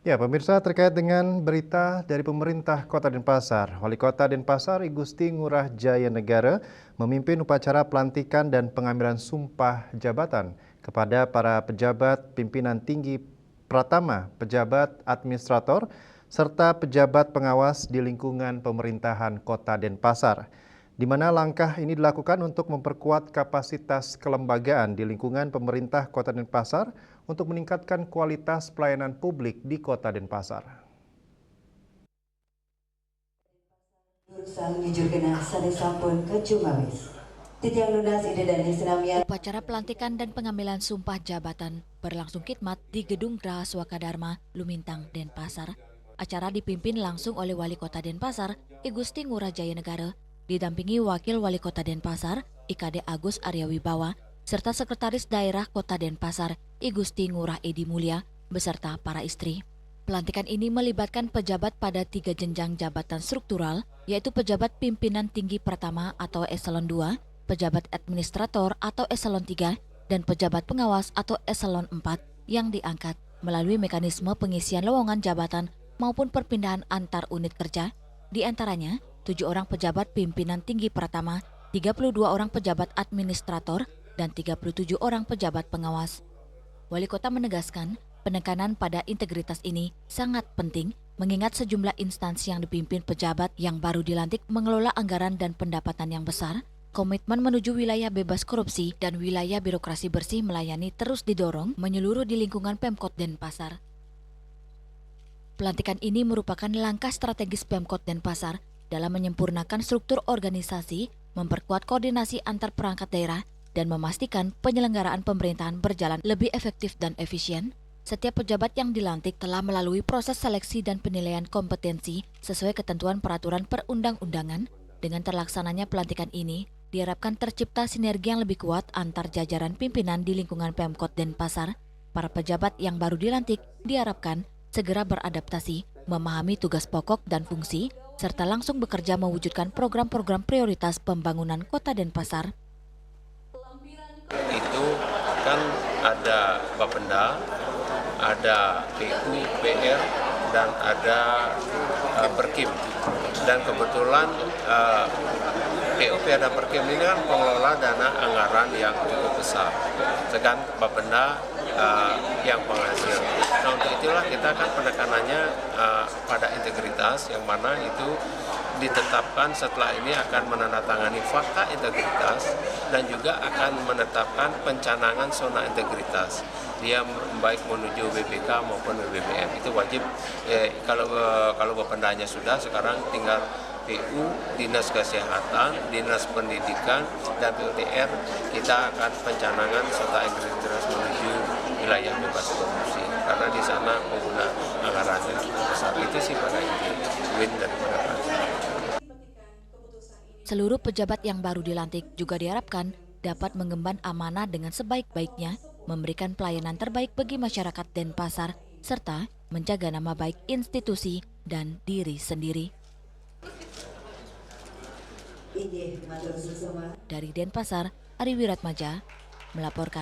Ya, pemirsa terkait dengan berita dari pemerintah Kota Denpasar, Wali Kota Denpasar I Gusti Ngurah Jaya Negara memimpin upacara pelantikan dan pengambilan sumpah jabatan kepada para pejabat pimpinan tinggi pratama, pejabat administrator, serta pejabat pengawas di lingkungan pemerintahan Kota Denpasar, di mana langkah ini dilakukan untuk memperkuat kapasitas kelembagaan di lingkungan pemerintah Kota Denpasar untuk meningkatkan kualitas pelayanan publik di Kota Denpasar. Upacara pelantikan dan pengambilan sumpah jabatan berlangsung khidmat di Gedung Graha Swaka Dharma, Lumintang, Denpasar. Acara dipimpin langsung oleh Wali Kota Denpasar, I Gusti Ngurah Jaya Negara, didampingi Wakil Wali Kota Denpasar, IKD Agus Arya Wibawa, serta Sekretaris Daerah Kota Denpasar, I Gusti Ngurah Edi Mulya, beserta para istri. Pelantikan ini melibatkan pejabat pada 3 jenjang jabatan struktural, yaitu pejabat pimpinan tinggi pertama atau eselon 2, pejabat administrator atau eselon 3, dan pejabat pengawas atau eselon 4 yang diangkat melalui mekanisme pengisian lowongan jabatan maupun perpindahan antar unit kerja, di antaranya 7 orang pejabat pimpinan tinggi pertama, 32 orang pejabat administrator, dan 37 orang pejabat pengawas. Wali Kota menegaskan, penekanan pada integritas ini sangat penting mengingat sejumlah instansi yang dipimpin pejabat yang baru dilantik mengelola anggaran dan pendapatan yang besar. Komitmen menuju wilayah bebas korupsi dan wilayah birokrasi bersih melayani terus didorong menyeluruh di lingkungan Pemkot Denpasar. Pelantikan ini merupakan langkah strategis Pemkot Denpasar dalam menyempurnakan struktur organisasi, memperkuat koordinasi antar perangkat daerah, dan memastikan penyelenggaraan pemerintahan berjalan lebih efektif dan efisien. Setiap pejabat yang dilantik telah melalui proses seleksi dan penilaian kompetensi sesuai ketentuan peraturan perundang-undangan. Dengan terlaksananya pelantikan ini, diharapkan tercipta sinergi yang lebih kuat antar jajaran pimpinan di lingkungan Pemkot Denpasar. Para pejabat yang baru dilantik diharapkan segera beradaptasi, memahami tugas pokok dan fungsi, serta langsung bekerja mewujudkan program-program prioritas pembangunan Kota Denpasar. Itu kan ada Bapenda, ada PU, PR, dan ada Perkim. Dan kebetulan PUP dan Perkim ini kan pengelola dana anggaran yang cukup besar, sedangkan Bapenda yang penghasil. Nah, untuk itulah kita kan penekanannya pada integritas, yang mana itu ditetapkan setelah ini akan menandatangani fakta integritas dan juga akan menetapkan pencanangan zona integritas. Dia baik menuju BPK maupun BBM itu wajib. Kalau Bapendanya sudah, sekarang tinggal PU, Dinas Kesehatan, Dinas Pendidikan, dan PUTR. Kita akan pencanangan serta integritas menuju wilayah bebas korupsi karena di sana pengguna anggarannya besar. Itu sih pada intinya win daripada perang. Seluruh pejabat yang baru dilantik juga diharapkan dapat mengemban amanah dengan sebaik-baiknya, memberikan pelayanan terbaik bagi masyarakat Denpasar, serta menjaga nama baik institusi dan diri sendiri. Dari Denpasar, Ari Wiratmaja melaporkan.